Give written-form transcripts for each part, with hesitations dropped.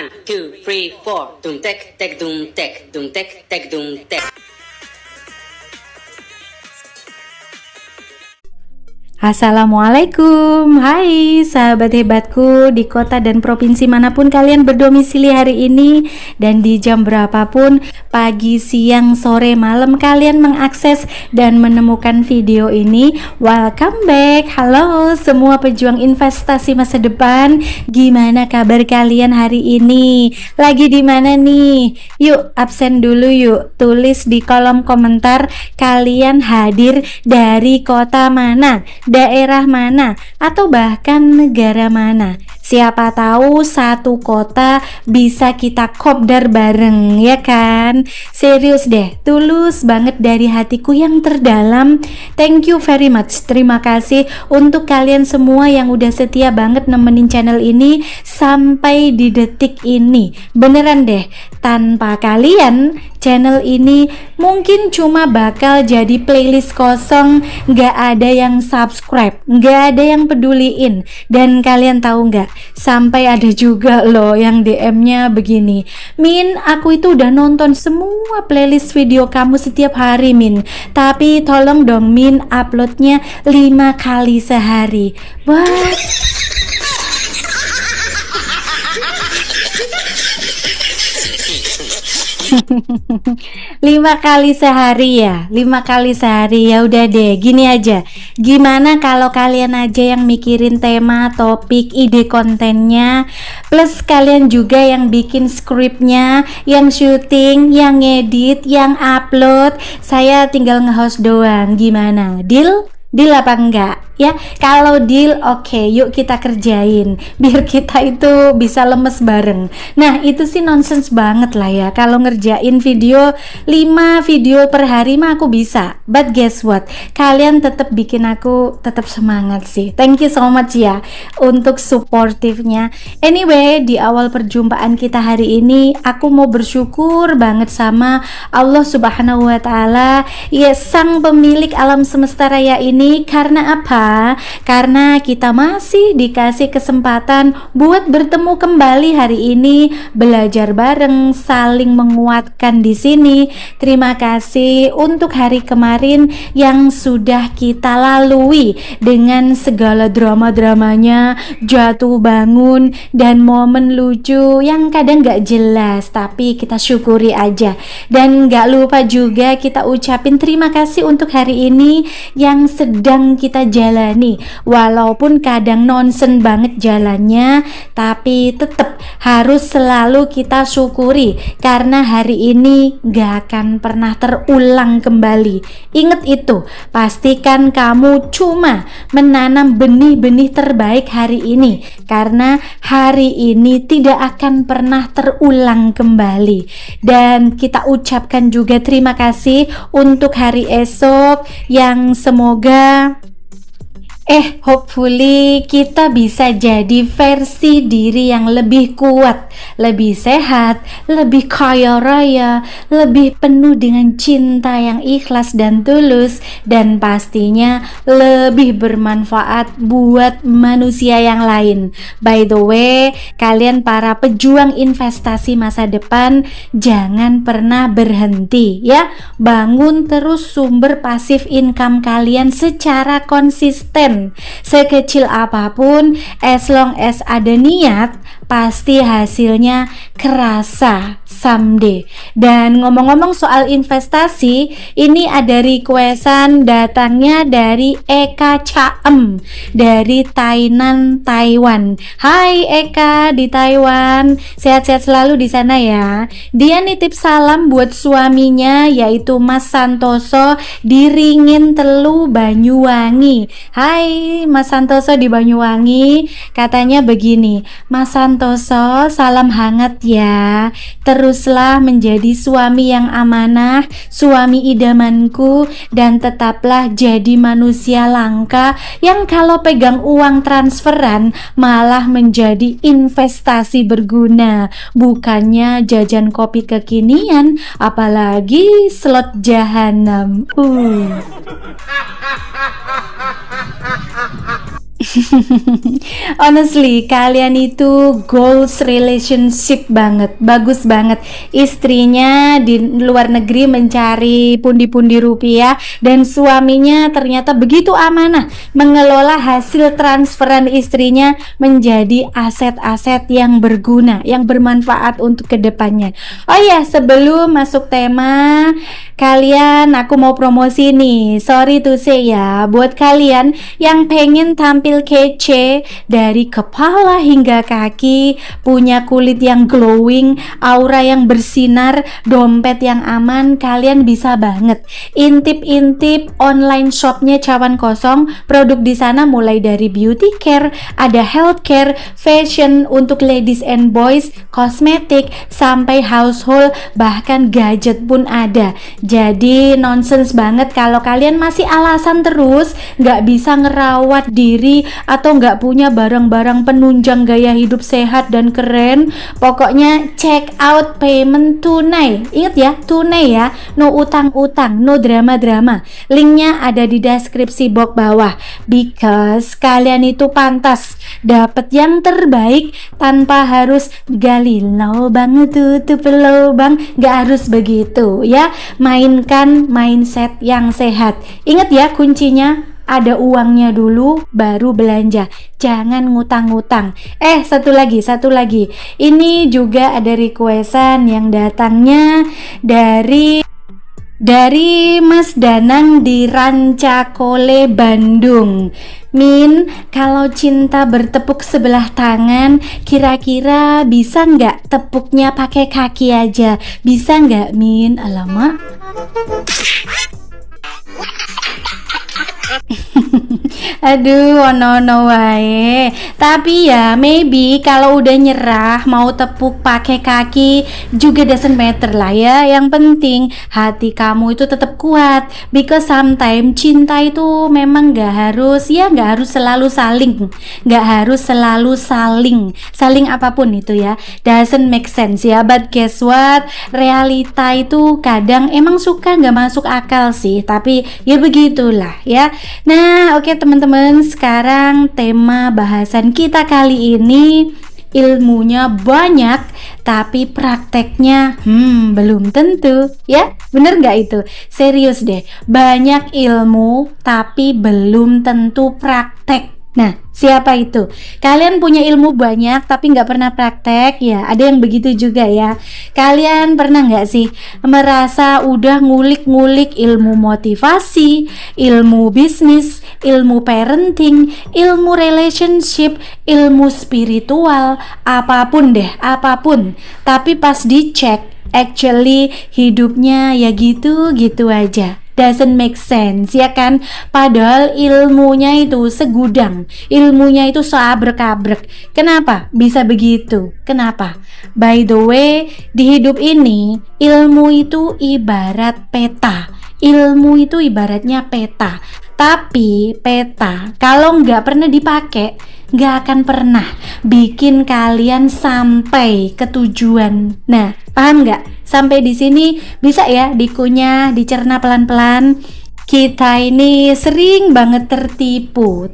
1, 2, 3, 4. Dung tek tek dung tek dung tek tek dung tek. Assalamualaikum, hai sahabat hebatku di kota dan provinsi manapun kalian berdomisili hari ini, dan di jam berapapun, pagi, siang, sore, malam kalian mengakses dan menemukan video ini. Welcome back. Halo semua pejuang investasi masa depan, gimana kabar kalian hari ini? Lagi di mana nih? Yuk absen dulu yuk, tulis di kolom komentar kalian hadir dari kota mana, daerah mana, atau bahkan negara mana. Siapa tahu satu kota bisa kita kopdar bareng, ya kan? Serius deh, tulus banget dari hatiku yang terdalam. Thank you very much. Terima kasih untuk kalian semua yang udah setia banget nemenin channel ini sampai di detik ini. Beneran deh, tanpa kalian channel ini mungkin cuma bakal jadi playlist kosong, nggak ada yang subscribe, nggak ada yang peduliin. Dan kalian tahu nggak, sampai ada juga loh yang DM-nya begini, Min, aku itu udah nonton semua playlist video kamu setiap hari Min, tapi tolong dong Min uploadnya 5 kali sehari. Wah, 5 kali sehari ya, 5 kali sehari. Ya udah deh, gini aja, gimana kalau kalian aja yang mikirin tema, topik, ide kontennya, plus kalian juga yang bikin skripnya, yang syuting, yang ngedit, yang upload, saya tinggal nge-host doang. Gimana, deal? Deal apa enggak? Ya, kalau deal, oke, yuk kita kerjain biar kita itu bisa lemes bareng. Nah, itu sih nonsens banget lah ya. Kalau ngerjain video 5 video per hari mah aku bisa. But guess what? Kalian tetap bikin aku tetap semangat sih. Thank you so much ya untuk suportifnya. Anyway, di awal perjumpaan kita hari ini, aku mau bersyukur banget sama Allah Subhanahu wa Ta'ala, ya sang pemilik alam semesta raya ini. Karena apa? Karena kita masih dikasih kesempatan buat bertemu kembali hari ini, belajar bareng, saling menguatkan di sini. Terima kasih untuk hari kemarin yang sudah kita lalui dengan segala drama-dramanya, jatuh bangun, dan momen lucu yang kadang gak jelas, tapi kita syukuri aja. Dan gak lupa juga kita ucapin terima kasih untuk hari ini yang sedang kita jalani, walaupun kadang nonsen banget jalannya, tapi tetap harus selalu kita syukuri karena hari ini gak akan pernah terulang kembali. Ingat itu, pastikan kamu cuma menanam benih-benih terbaik hari ini, karena hari ini tidak akan pernah terulang kembali. Dan kita ucapkan juga terima kasih untuk hari esok yang semoga hopefully kita bisa jadi versi diri yang lebih kuat, lebih sehat, lebih kaya raya, lebih penuh dengan cinta yang ikhlas dan tulus, dan pastinya lebih bermanfaat buat manusia yang lain. By the way, kalian para pejuang investasi masa depan, jangan pernah berhenti ya, bangun terus sumber pasif income kalian secara konsisten. Sekecil apapun, as long as ada niat, pasti hasilnya kerasa someday. Dan ngomong-ngomong soal investasi, ini ada requestan datangnya dari Eka Caem dari Tainan, Taiwan. Hai Eka di Taiwan, sehat-sehat selalu di sana ya. Dia nitip salam buat suaminya yaitu Mas Santoso di Ringin Telu, Banyuwangi. Hai Mas Santoso di Banyuwangi, katanya begini, Mas Santoso, salam hangat ya. Teruslah menjadi suami yang amanah, suami idamanku, dan tetaplah jadi manusia langka yang kalau pegang uang transferan malah menjadi investasi berguna, bukannya jajan kopi kekinian, apalagi slot jahanam. Honestly, kalian itu goals relationship banget, bagus banget. Istrinya di luar negeri mencari pundi-pundi rupiah dan suaminya ternyata begitu amanah mengelola hasil transferan istrinya menjadi aset-aset yang berguna, yang bermanfaat untuk kedepannya. Oh ya, sebelum masuk tema, aku mau promosi nih. Sorry to say ya, buat kalian yang pengen tampil kece dari kepala hingga kaki, punya kulit yang glowing, aura yang bersinar, dompet yang aman, kalian bisa banget intip-intip online shopnya Cawan Kosong. Produk di sana mulai dari beauty care, ada healthcare, fashion untuk ladies and boys, kosmetik, sampai household, bahkan gadget pun ada. Jadi nonsense banget kalau kalian masih alasan terus nggak bisa ngerawat diri atau nggak punya barang-barang penunjang gaya hidup sehat dan keren. Pokoknya check out payment tunai. Ingat ya, tunai ya, no utang-utang, no drama-drama. Linknya ada di deskripsi box bawah, because kalian itu pantas dapat yang terbaik tanpa harus gali lubang tutup lubang. Nggak harus begitu ya, mainkan mindset yang sehat. Ingat ya, kuncinya ada uangnya dulu baru belanja, jangan ngutang-ngutang. Satu lagi, ini juga ada requestan yang datangnya dari Mas Danang di Rancakole, Bandung. Min, kalau cinta bertepuk sebelah tangan, kira-kira bisa nggak tepuknya pakai kaki aja? Bisa nggak, Min? Alamak. Aduh, ono wae. Tapi ya, maybe kalau udah nyerah mau tepuk pakai kaki juga doesn't matter lah ya. Yang penting hati kamu itu tetap kuat, because sometimes cinta itu memang nggak harus selalu saling apapun itu ya, doesn't make sense ya. But guess what, realita itu kadang emang suka nggak masuk akal sih, tapi ya begitulah ya. Nah, oke teman-teman, sekarang tema bahasan kita kali ini ilmunya banyak tapi prakteknya belum tentu ya. Bener nggak itu? Serius deh, banyak ilmu tapi belum tentu praktek. Nah, siapa itu? Kalian punya ilmu banyak tapi nggak pernah praktek ya? Ada yang begitu juga ya. Kalian pernah nggak sih merasa udah ngulik-ngulik ilmu motivasi, ilmu bisnis, ilmu parenting, ilmu relationship, ilmu spiritual, apapun, tapi pas dicek actually hidupnya ya gitu-gitu aja, doesn't make sense ya kan? Padahal ilmunya itu segudang, ilmunya itu seabrek-abrek. Kenapa bisa begitu? Kenapa? By the way, di hidup ini ilmu itu ibarat peta. Ilmu itu ibaratnya peta. Tapi peta kalau nggak pernah dipakai, nggak akan pernah bikin kalian sampai ke tujuan. Nah, paham nggak? Sampai di sini bisa ya dikunyah, dicerna pelan-pelan. Kita ini sering banget tertipu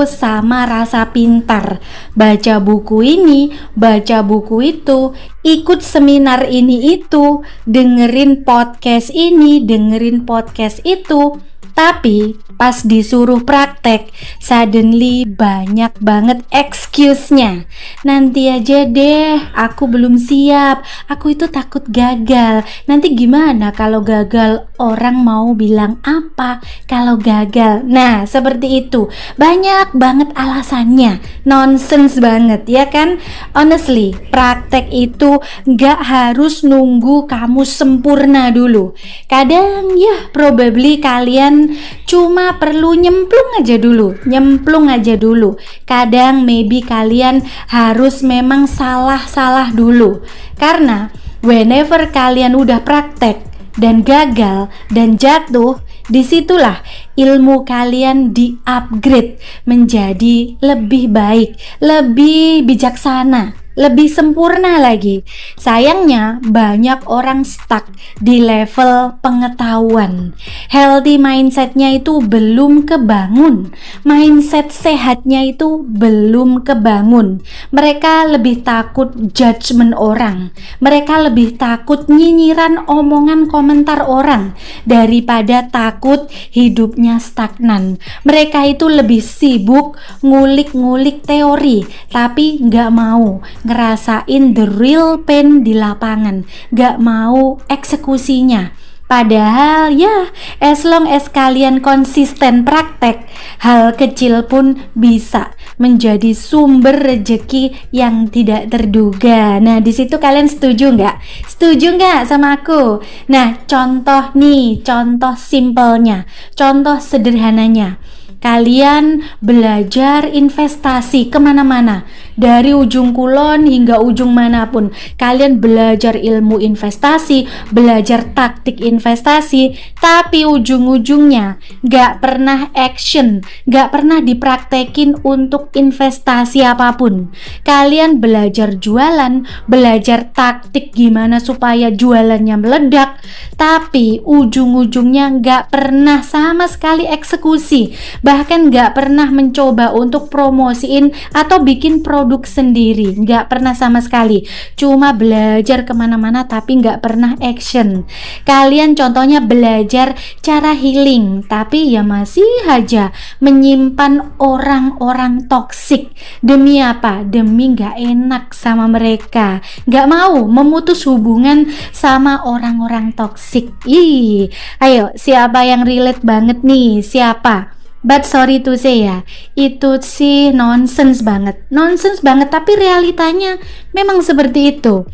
sama rasa pintar. Baca buku ini, baca buku itu, ikut seminar ini itu, dengerin podcast ini, dengerin podcast itu. Tapi pas disuruh praktek, suddenly banyak banget excuse-nya. Nanti aja deh, aku belum siap, aku itu takut gagal. Nanti gimana kalau gagal? Orang mau bilang apa kalau gagal? Nah, seperti itu. Banyak banget alasannya. Nonsense banget, ya kan? Honestly, praktek itu gak harus nunggu kamu sempurna dulu. Kadang ya, probably kalian cuma perlu nyemplung aja dulu. Kadang maybe kalian harus memang salah dulu. Karena whenever kalian udah praktek dan gagal dan jatuh, disitulah ilmu kalian di-upgrade menjadi lebih baik, lebih bijaksana. lebih sempurna lagi. Sayangnya banyak orang stuck di level pengetahuan. Healthy mindsetnya itu belum kebangun. Mindset sehatnya itu belum kebangun. Mereka lebih takut judgement orang. Mereka lebih takut nyinyiran omongan komentar orang daripada takut hidupnya stagnan. Mereka itu lebih sibuk ngulik-ngulik teori, tapi nggak mau ngerasain the real pain di lapangan, gak mau eksekusinya. Padahal ya, as long as kalian konsisten praktek, hal kecil pun bisa menjadi sumber rejeki yang tidak terduga. Nah, di situ kalian setuju nggak? Setuju nggak sama aku? Nah, contoh nih, contoh simpelnya, contoh sederhananya. Kalian belajar investasi kemana-mana, dari ujung kulon hingga ujung manapun. Kalian belajar ilmu investasi, belajar taktik investasi, tapi ujung-ujungnya gak pernah action, gak pernah dipraktekin untuk investasi apapun. Kalian belajar jualan, belajar taktik gimana supaya jualannya meledak, tapi ujung-ujungnya gak pernah sama sekali eksekusi. Bahkan gak pernah mencoba untuk promosiin atau bikin produk sendiri, gak pernah sama sekali. Cuma belajar kemana-mana tapi gak pernah action. Kalian contohnya belajar cara healing, tapi ya masih aja menyimpan orang-orang toksik. Demi apa? Demi gak enak sama mereka, gak mau memutus hubungan sama orang-orang toksik. Ayo, siapa yang relate banget nih? Siapa? But sorry to say ya, itu sih nonsense banget, tapi realitanya memang seperti itu.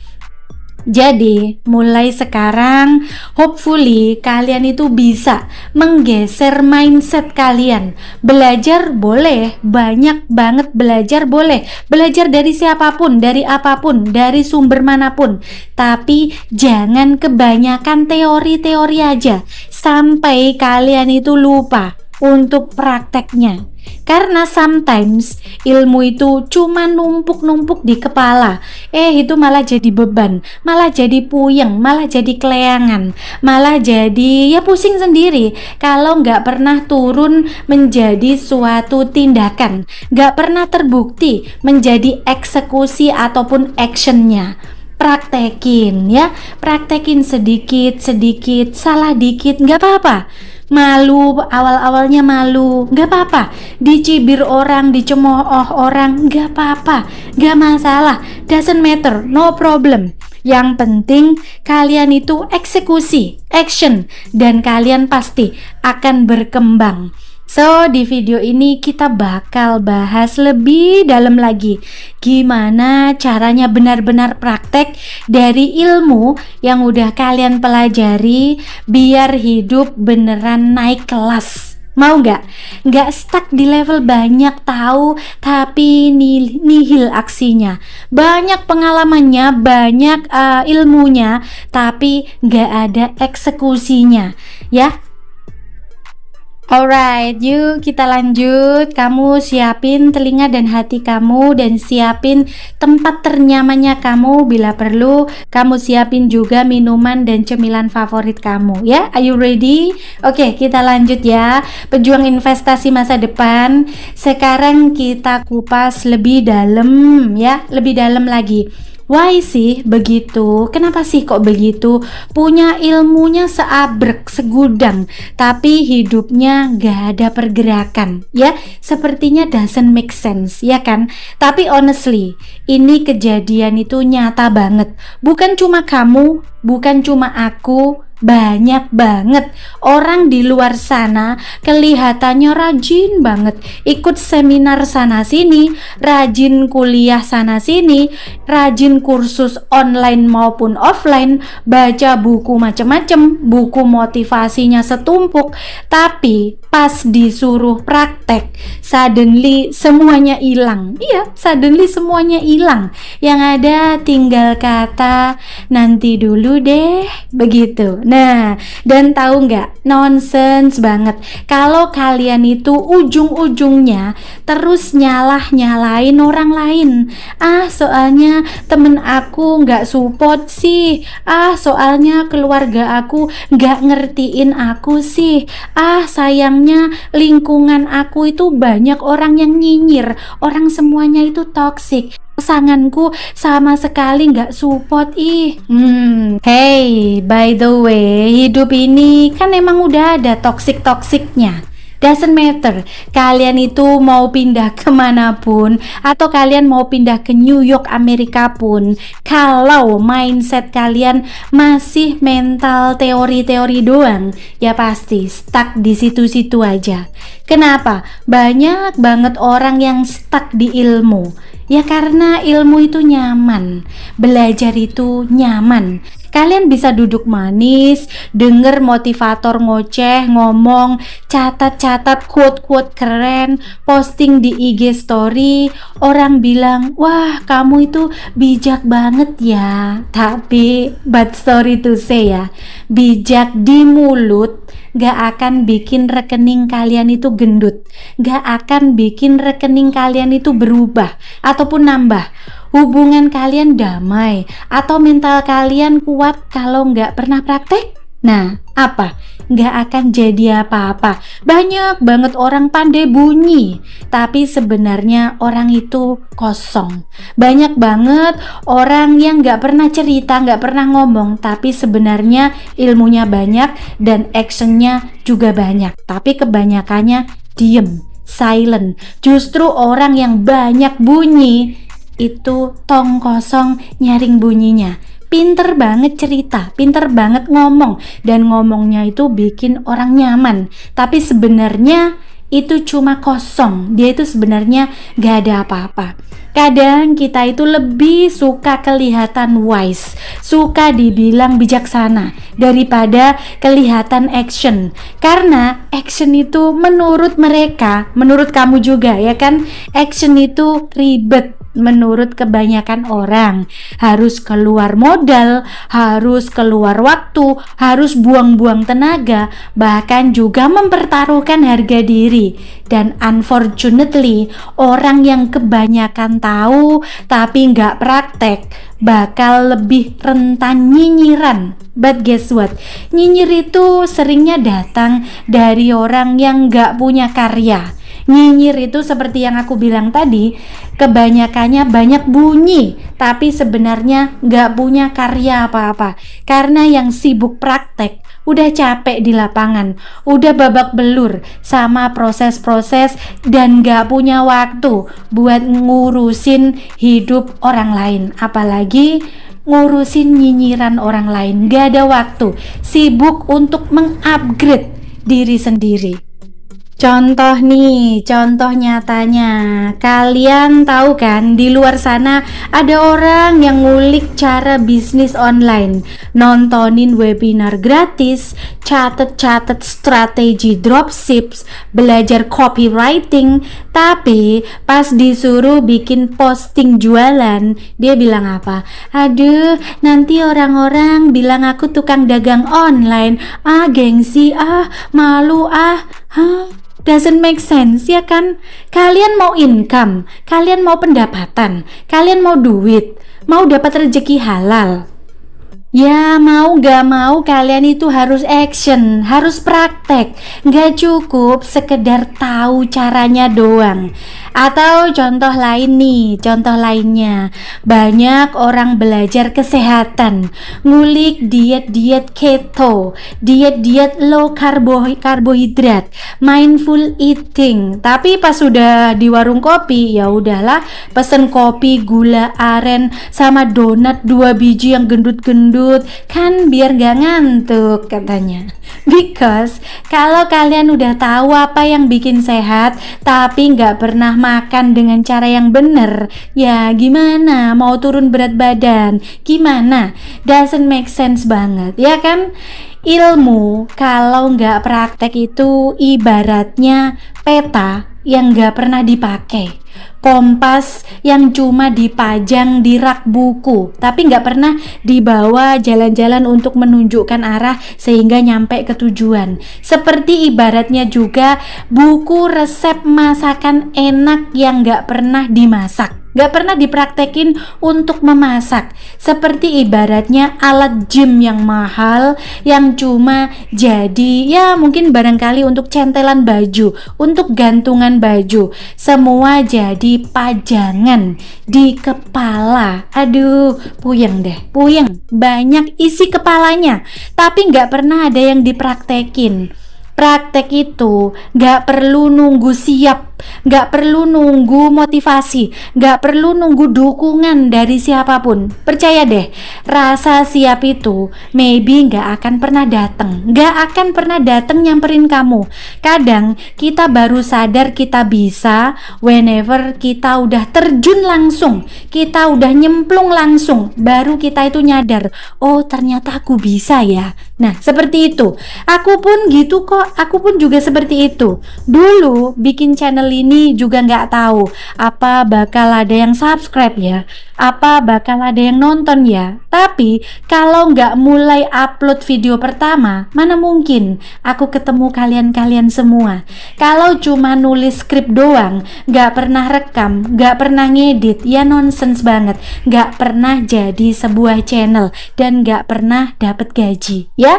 Jadi mulai sekarang hopefully kalian itu bisa menggeser mindset kalian. Belajar boleh, banyak banget belajar boleh. Belajar dari siapapun, dari apapun, dari sumber manapun. Tapi jangan kebanyakan teori-teori aja sampai kalian itu lupa untuk prakteknya. Karena sometimes ilmu itu cuma numpuk-numpuk di kepala, itu malah jadi beban, malah jadi puyeng, malah jadi keleangan, malah jadi ya pusing sendiri kalau nggak pernah turun menjadi suatu tindakan, nggak pernah terbukti menjadi eksekusi ataupun actionnya. Praktekin ya, praktekin sedikit, salah dikit nggak apa-apa. Malu, awal-awalnya malu, gak apa-apa. Dicibir orang, dicemooh orang, gak apa-apa, gak masalah, doesn't matter, no problem. Yang penting kalian itu eksekusi, action, dan kalian pasti akan berkembang. So, di video ini kita bakal bahas lebih dalam lagi gimana caranya benar-benar praktek dari ilmu yang udah kalian pelajari biar hidup beneran naik kelas. Mau nggak? Nggak stuck di level banyak tahu tapi nihil aksinya. Banyak pengalamannya, banyak ilmunya, tapi nggak ada eksekusinya. Ya. Alright, yuk kita lanjut. Kamu siapin telinga dan hati kamu, dan siapin tempat ternyamannya kamu. Bila perlu, kamu siapin juga minuman dan cemilan favorit kamu ya. Are you ready? Oke, kita lanjut ya. Pejuang investasi masa depan. Sekarang kita kupas lebih dalam ya, lebih dalam lagi. Why sih begitu? Kenapa sih kok begitu? Punya ilmunya seabrek, segudang, tapi hidupnya gak ada pergerakan, ya? Sepertinya doesn't make sense, ya kan? Tapi honestly, ini kejadian itu nyata banget. Bukan cuma kamu, bukan cuma aku, banyak banget orang di luar sana kelihatannya rajin banget ikut seminar sana sini, rajin kuliah sana sini, rajin kursus online maupun offline, baca buku macem-macem, buku motivasinya setumpuk, tapi pas disuruh praktek suddenly semuanya hilang. Iya, suddenly semuanya hilang. Yang ada tinggal kata nanti dulu, dulu deh, begitu. Nah, dan tahu nggak, nonsens banget kalau kalian itu ujung-ujungnya terus nyalain orang lain. Soalnya temen aku nggak support sih. Soalnya keluarga aku nggak ngertiin aku sih. Sayangnya lingkungan aku itu banyak orang yang nyinyir, orang semuanya itu toksik. Pasanganku sama sekali nggak support Hey, by the way, hidup ini kan emang udah ada toksik-toksiknya. Doesn't matter kalian itu mau pindah kemanapun, atau kalian mau pindah ke New York Amerika pun, kalau mindset kalian masih mental teori-teori doang, ya pasti stuck di situ-situ aja. Kenapa? Banyak banget orang yang stuck di ilmu. Ya karena ilmu itu nyaman, belajar itu nyaman. Kalian bisa duduk manis, denger motivator ngoceh, ngomong, catat-catat quote-quote keren, posting di IG story, orang bilang, wah kamu itu bijak banget ya. Tapi, but sorry to say ya, bijak di mulut gak akan bikin rekening kalian itu gendut, gak akan bikin rekening kalian itu berubah ataupun nambah. Hubungan kalian damai atau mental kalian kuat kalau nggak pernah praktek? Nah, apa? Nggak akan jadi apa-apa. Banyak banget orang pandai bunyi, tapi sebenarnya orang itu kosong. Banyak banget orang yang nggak pernah cerita, nggak pernah ngomong, tapi sebenarnya ilmunya banyak dan actionnya juga banyak. Tapi kebanyakannya diem, silent. Justru orang yang banyak bunyi itu tong kosong nyaring bunyinya. Pinter banget cerita, pinter banget ngomong, dan ngomongnya itu bikin orang nyaman, tapi sebenarnya itu cuma kosong. Dia itu sebenarnya gak ada apa-apa. Kadang kita itu lebih suka kelihatan wise, suka dibilang bijaksana daripada kelihatan action. Karena action itu menurut mereka, menurut kamu juga ya kan, action itu ribet. Menurut kebanyakan orang, harus keluar modal, harus keluar waktu, harus buang-buang tenaga, bahkan juga mempertaruhkan harga diri. Dan unfortunately, orang yang kebanyakan tahu tapi nggak praktek bakal lebih rentan nyinyiran. But guess what? Nyinyir itu seringnya datang dari orang yang nggak punya karya. Nyinyir itu seperti yang aku bilang tadi, kebanyakannya banyak bunyi, tapi sebenarnya nggak punya karya apa-apa. Karena yang sibuk praktek, udah capek di lapangan, udah babak belur sama proses-proses dan nggak punya waktu buat ngurusin hidup orang lain. Apalagi ngurusin nyinyiran orang lain, nggak ada waktu, sibuk untuk mengupgrade diri sendiri. Contoh nih, contoh nyatanya, kalian tahu kan di luar sana ada orang yang ngulik cara bisnis online, nontonin webinar gratis, catet-catet strategi dropships, belajar copywriting, tapi pas disuruh bikin posting jualan, dia bilang apa? Aduh, nanti orang-orang bilang aku tukang dagang online, gengsi, malu, Doesn't make sense ya kan? Kalian mau income, kalian mau pendapatan, kalian mau duit, mau dapat rezeki halal. Ya mau gak mau kalian itu harus action, harus praktek. Gak cukup sekedar tahu caranya doang. Atau contoh lain nih, contoh lainnya, banyak orang belajar kesehatan, ngulik diet-diet keto, diet-diet low karbohidrat, mindful eating. Tapi pas sudah di warung kopi, ya udahlah, pesen kopi gula aren sama donat 2 biji yang gendut-gendut, kan biar gak ngantuk katanya. Because kalau kalian udah tahu apa yang bikin sehat tapi gak pernah makan dengan cara yang bener, ya gimana mau turun berat badan, gimana? Doesn't make sense banget ya kan? Ilmu kalau nggak praktek itu ibaratnya peta yang nggak pernah dipakai, kompas yang cuma dipajang di rak buku tapi nggak pernah dibawa jalan-jalan untuk menunjukkan arah sehingga nyampe ke tujuan. Seperti ibaratnya juga buku resep masakan enak yang nggak pernah dimasak, nggak pernah dipraktekin untuk memasak. Seperti ibaratnya alat gym yang mahal yang cuma jadi ya mungkin barangkali untuk centelan baju, untuk gantungan baju, semua jadi pajangan di kepala. Aduh, puyeng deh, puyeng. Banyak isi kepalanya tapi nggak pernah ada yang dipraktekin. Praktek itu gak perlu nunggu siap, gak perlu nunggu motivasi, gak perlu nunggu dukungan dari siapapun. Percaya deh, rasa siap itu maybe gak akan pernah datang, gak akan pernah datang nyamperin kamu. Kadang kita baru sadar kita bisa whenever kita udah terjun langsung, kita udah nyemplung langsung, baru kita itu nyadar, oh ternyata aku bisa ya. Nah seperti itu, aku pun gitu kok, aku pun juga seperti itu. Dulu bikin channel ini juga nggak tahu apa bakal ada yang subscribe ya, apa bakal ada yang nonton ya. Tapi kalau nggak mulai upload video pertama, mana mungkin aku ketemu kalian-kalian semua. Kalau cuma nulis skrip doang, nggak pernah rekam, nggak pernah ngedit, ya nonsens banget. Nggak pernah jadi sebuah channel dan nggak pernah dapet gaji ya.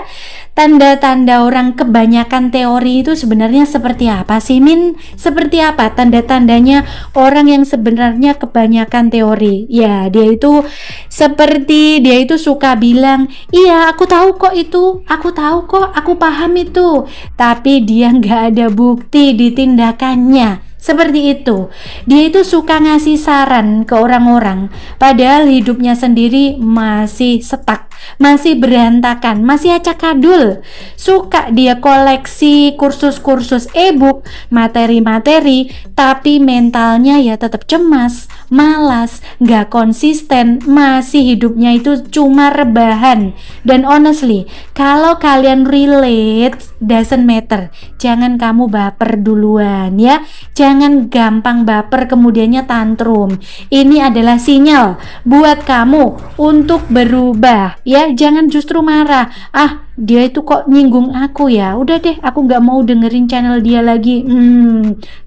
Tanda-tanda orang kebanyakan teori itu sebenarnya seperti apa sih Min? Seperti apa tanda-tandanya orang yang sebenarnya kebanyakan teori? Ya dia itu seperti dia itu suka bilang, iya aku tahu kok itu, aku tahu kok, aku paham itu, tapi dia nggak ada bukti di tindakannya. Seperti itu, dia itu suka ngasih saran ke orang-orang padahal hidupnya sendiri masih stuck, masih berantakan, masih acak adul. Suka dia koleksi kursus-kursus e-book, materi-materi, tapi mentalnya ya tetap cemas, malas, gak konsisten, masih hidupnya itu cuma rebahan. Dan honestly, kalau kalian relate, doesn't matter, jangan kamu baper duluan ya, jangan gampang baper kemudiannya tantrum. Ini adalah sinyal buat kamu untuk berubah ya, jangan justru marah, ah dia itu kok nyinggung aku ya, udah deh aku nggak mau dengerin channel dia lagi.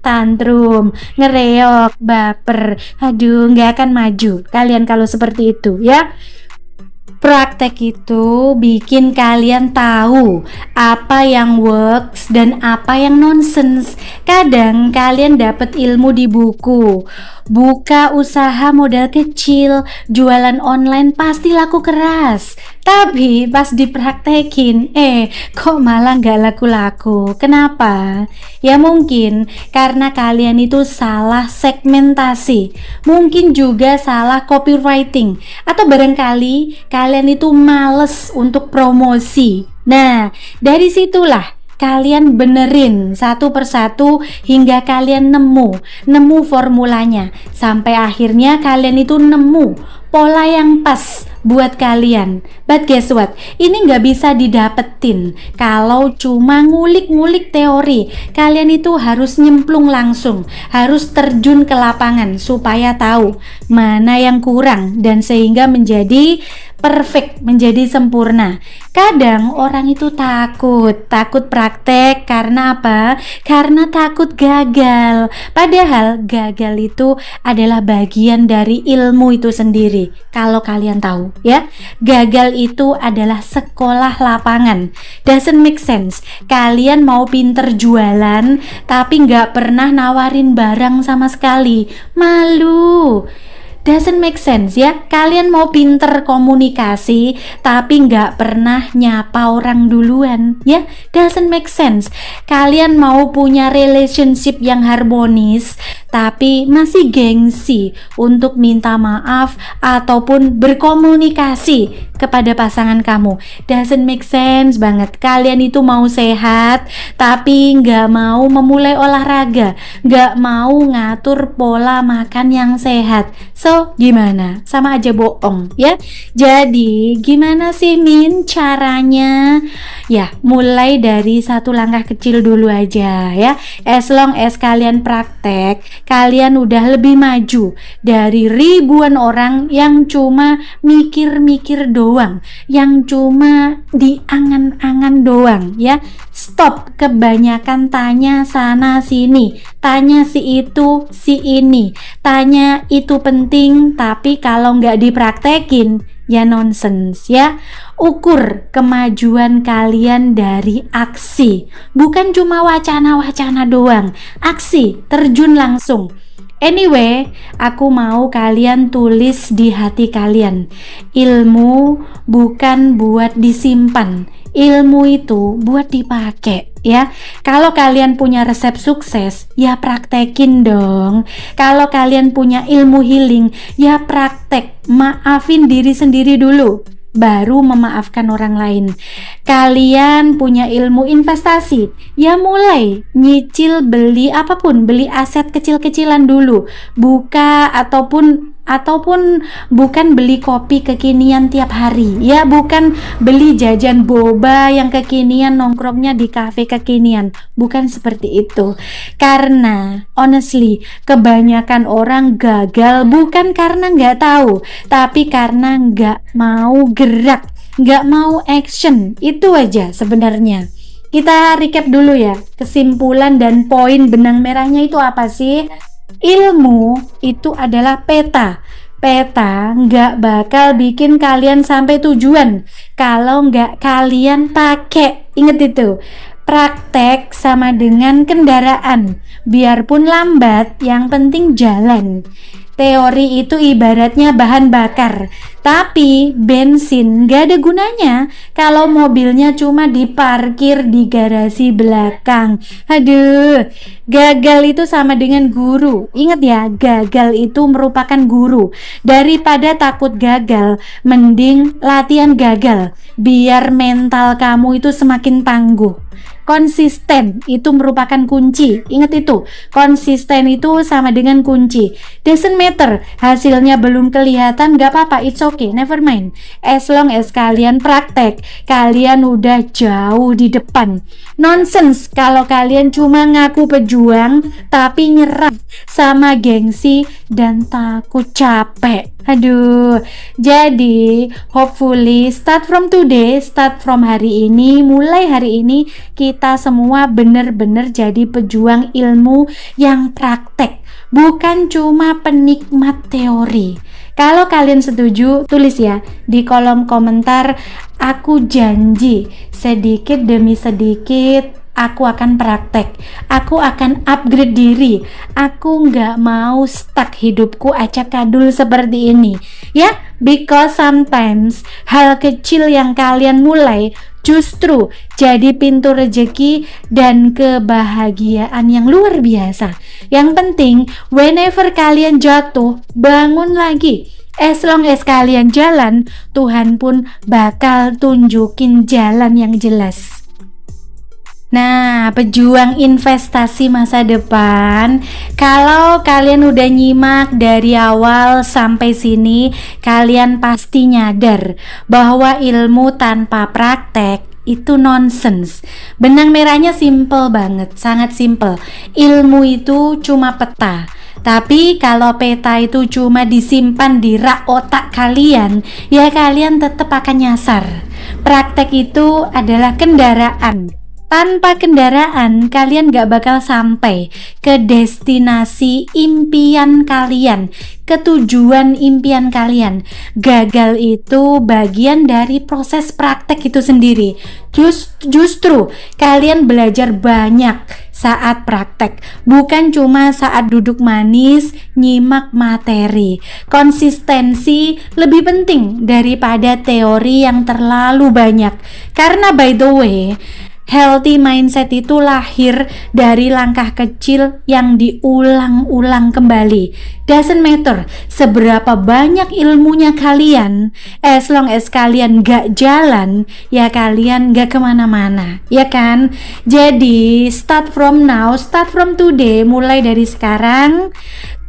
Tantrum, ngereok, baper, aduh nggak akan maju kalian kalau seperti itu ya. Praktek itu bikin kalian tahu apa yang works dan apa yang nonsense. Kadang kalian dapat ilmu di buku, buka usaha modal kecil, jualan online pasti laku keras. Tapi pas dipraktekin, kok malah nggak laku-laku. Kenapa? Ya mungkin karena kalian itu salah segmentasi, mungkin juga salah copywriting, atau barangkali kalian itu males untuk promosi. Nah, dari situlah kalian benerin satu persatu hingga kalian nemu formulanya, sampai akhirnya kalian itu nemu pola yang pas buat kalian. But guess what? Ini nggak bisa didapetin kalau cuma ngulik-ngulik teori. Kalian itu harus nyemplung langsung, harus terjun ke lapangan supaya tahu mana yang kurang dan sehingga menjadi perfect, menjadi sempurna. Kadang orang itu takut praktek karena apa? Karena takut gagal. Padahal gagal itu adalah bagian dari ilmu itu sendiri. Kalau kalian tahu ya, gagal itu adalah sekolah lapangan. Doesn't make sense. Kalian mau pinter jualan tapi nggak pernah nawarin barang sama sekali. Malu. Doesn't make sense ya. Kalian mau pinter komunikasi tapi nggak pernah nyapa orang duluan ya. Doesn't make sense. Kalian mau punya relationship yang harmonis tapi masih gengsi untuk minta maaf ataupun berkomunikasi kepada pasangan kamu. Doesn't make sense banget. Kalian itu mau sehat tapi nggak mau memulai olahraga, nggak mau ngatur pola makan yang sehat. So gimana? Sama aja bohong ya. Jadi gimana sih Min caranya? Ya mulai dari satu langkah kecil dulu aja ya. As long as kalian praktek, kalian udah lebih maju dari ribuan orang yang cuma mikir-mikir doang, yang cuma diangan-angan doang ya. Stop kebanyakan tanya sana sini, tanya si itu si ini, tanya itu penting tapi kalau nggak dipraktekin ya nonsense ya. Ukur kemajuan kalian dari aksi, bukan cuma wacana-wacana doang. Aksi, terjun langsung. Anyway, aku mau kalian tulis di hati kalian, ilmu bukan buat disimpan, ilmu itu buat dipakai ya. Kalau kalian punya resep sukses, ya praktekin dong. Kalau kalian punya ilmu healing, ya praktek. Maafin diri sendiri dulu, baru memaafkan orang lain. Kalian punya ilmu investasi, ya mulai nyicil beli apapun, beli aset kecil-kecilan dulu, buka ataupun bukan beli kopi kekinian tiap hari ya, bukan beli jajan boba yang kekinian nongkrongnya di kafe kekinian, bukan seperti itu. Karena honestly kebanyakan orang gagal bukan karena nggak tahu, tapi karena nggak mau gerak, nggak mau action. Itu aja sebenarnya. Kita recap dulu ya, kesimpulan dan poin benang merahnya itu apa sih? Ilmu itu adalah peta. Peta nggak bakal bikin kalian sampai tujuan kalau nggak kalian pakai. Ingat itu. Praktek sama dengan kendaraan. Biarpun lambat, yang penting jalan. Teori itu ibaratnya bahan bakar, tapi bensin gak ada gunanya kalau mobilnya cuma diparkir di garasi belakang. Aduh, gagal itu sama dengan guru. Ingat ya, gagal itu merupakan guru. Daripada takut gagal, mending latihan gagal, biar mental kamu itu semakin tangguh. Konsisten itu merupakan kunci. Ingat itu, konsisten itu sama dengan kunci. Doesn't matter hasilnya belum kelihatan, gak apa-apa, it's okay, never mind. As long as kalian praktek, kalian udah jauh di depan. Nonsense kalau kalian cuma ngaku pejuang tapi nyerah sama gengsi dan takut capek. Aduh, jadi hopefully start from today, start from hari ini, mulai hari ini kita semua benar-benar jadi pejuang ilmu yang praktek, bukan cuma penikmat teori. Kalau kalian setuju, tulis ya di kolom komentar. Aku janji sedikit demi sedikit aku akan praktek, aku akan upgrade diri, aku nggak mau stuck hidupku acak adul seperti ini ya. Because sometimes hal kecil yang kalian mulai justru jadi pintu rezeki dan kebahagiaan yang luar biasa. Yang penting whenever kalian jatuh, bangun lagi. As long as kalian jalan, Tuhan pun bakal tunjukin jalan yang jelas. Nah, pejuang investasi masa depan, kalau kalian udah nyimak dari awal sampai sini, kalian pasti nyadar bahwa ilmu tanpa praktek itu nonsense. Benang merahnya simple banget, sangat simple. Ilmu itu cuma peta. Tapi kalau peta itu cuma disimpan di rak otak kalian, ya kalian tetap akan nyasar. Praktek itu adalah kendaraan. Tanpa kendaraan, kalian gak bakal sampai ke destinasi impian kalian, ke tujuan impian kalian. Gagal itu bagian dari proses praktek itu sendiri. Justru kalian belajar banyak saat praktek, bukan cuma saat duduk manis nyimak materi. Konsistensi lebih penting daripada teori yang terlalu banyak. Karena by the way, healthy mindset itu lahir dari langkah kecil yang diulang-ulang kembali. Doesn't matter seberapa banyak ilmunya kalian, as long as kalian gak jalan, ya kalian gak kemana-mana, ya kan? Jadi start from now, start from today, mulai dari sekarang,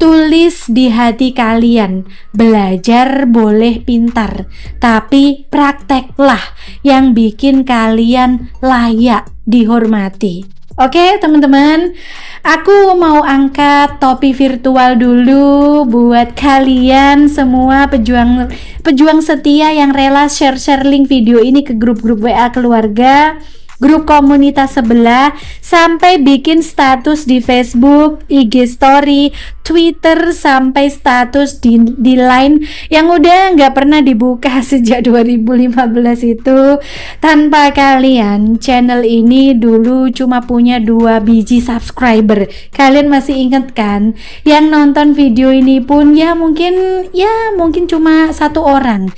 tulis di hati kalian, belajar boleh pintar, tapi prakteklah yang bikin kalian layak dihormati. Oke teman-teman, aku mau angkat topi virtual dulu buat kalian semua pejuang setia yang rela share link video ini ke grup-grup WA keluarga, grup komunitas sebelah, sampai bikin status di Facebook, IG story, Twitter, sampai status di Line yang udah nggak pernah dibuka sejak 2015 itu. Tanpa kalian, channel ini dulu cuma punya 2 biji subscriber. Kalian masih inget kan? Yang nonton video ini pun ya mungkin cuma 1 orang.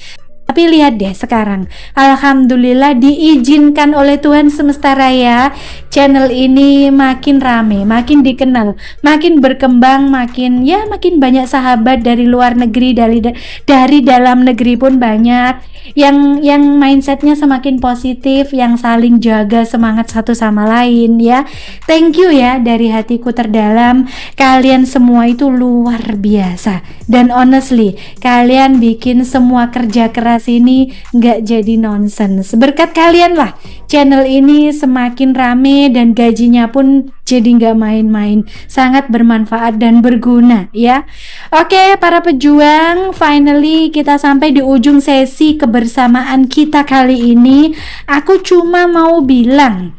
Tapi lihat deh sekarang, alhamdulillah diizinkan oleh Tuhan semesta raya, channel ini makin rame, makin dikenal, makin berkembang, makin banyak sahabat dari luar negeri, dari dalam negeri pun banyak yang mindsetnya semakin positif, yang saling jaga semangat satu sama lain ya. Thank you ya dari hatiku terdalam, kalian semua itu luar biasa. Dan honestly, kalian bikin semua kerja keras ini nggak jadi nonsense. Berkat kalian lah channel ini semakin rame dan gajinya pun jadi nggak main-main, sangat bermanfaat dan berguna ya. Oke para pejuang, finally kita sampai di ujung sesi kebersamaan kita kali ini. Aku cuma mau bilang,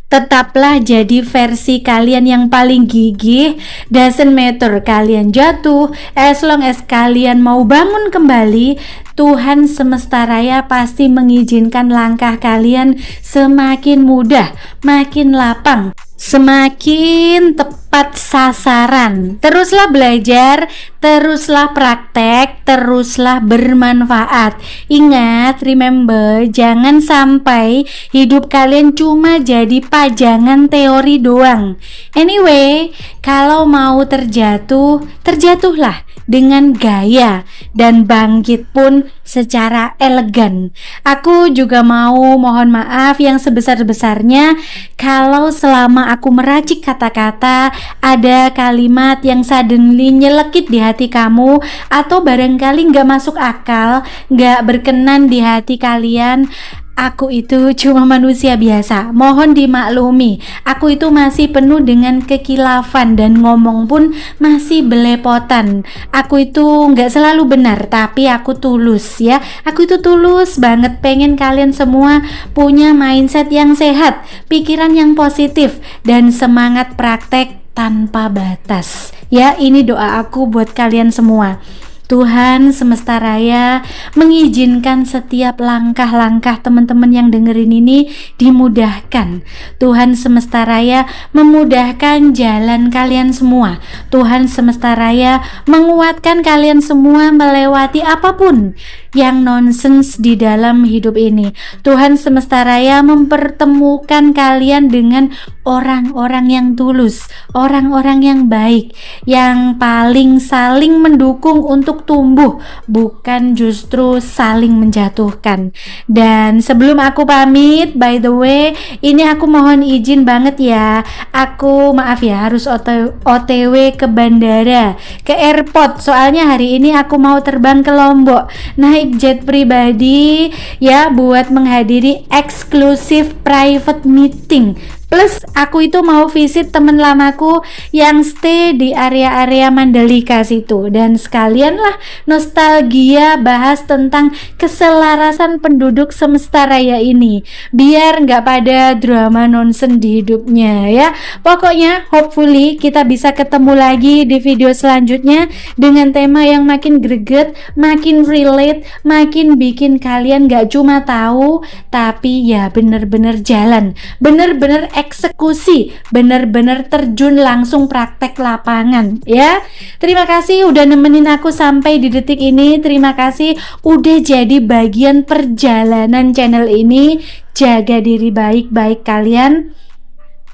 tetaplah jadi versi kalian yang paling gigih. Doesn't matter kalian jatuh, as long as kalian mau bangun kembali, Tuhan semesta raya pasti mengizinkan langkah kalian semakin mudah, makin lapang, semakin tepat sasaran. Teruslah belajar, teruslah praktek, teruslah bermanfaat. Ingat, remember, jangan sampai hidup kalian cuma jadi pajangan teori doang. Anyway, kalau mau terjatuh, terjatuhlah dengan gaya dan bangkit pun secara elegan. Aku juga mau mohon maaf yang sebesar-besarnya kalau selama aku meracik kata-kata ada kalimat yang suddenly nyelekit di hati kamu, atau barangkali nggak masuk akal, nggak berkenan di hati kalian. Aku itu cuma manusia biasa, mohon dimaklumi. Aku itu masih penuh dengan kekilafan dan ngomong pun masih belepotan. Aku itu nggak selalu benar, tapi aku tulus ya. Aku itu tulus banget pengen kalian semua punya mindset yang sehat, pikiran yang positif, dan semangat praktek tanpa batas. Ya, ini doa aku buat kalian semua. Tuhan semesta raya mengizinkan setiap langkah-langkah teman-teman yang dengerin ini dimudahkan. Tuhan semesta raya memudahkan jalan kalian semua. Tuhan semesta raya menguatkan kalian semua melewati apapun yang nonsens di dalam hidup ini. Tuhan semesta raya mempertemukan kalian dengan orang-orang yang tulus, orang-orang yang baik, yang paling saling mendukung untuk tumbuh, bukan justru saling menjatuhkan. Dan sebelum aku pamit, by the way, ini aku mohon izin banget ya, aku maaf ya harus OTW ke bandara, ke airport, soalnya hari ini aku mau terbang ke Lombok, naik jet pribadi ya, buat menghadiri eksklusif private meeting. Plus aku itu mau visit temen lamaku yang stay di area-area Mandalika situ, dan sekalian lah nostalgia bahas tentang keselarasan penduduk semesta raya ini, biar nggak pada drama nonsen di hidupnya ya. Pokoknya hopefully kita bisa ketemu lagi di video selanjutnya dengan tema yang makin greget, makin relate, makin bikin kalian nggak cuma tahu tapi ya bener-bener jalan, bener-bener eksekusi, bener-bener terjun langsung praktek lapangan ya. Terima kasih udah nemenin aku sampai di detik ini. Terima kasih udah jadi bagian perjalanan channel ini. Jaga diri baik-baik kalian.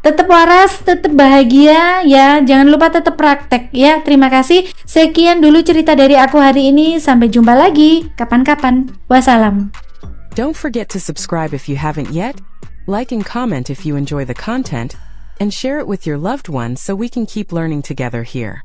Tetap waras, tetap bahagia ya. Jangan lupa tetap praktek ya. Terima kasih. Sekian dulu cerita dari aku hari ini. Sampai jumpa lagi kapan-kapan. Wassalam. Don't forget to subscribe if you haven't yet, like and comment if you enjoy the content, and share it with your loved ones so we can keep learning together here.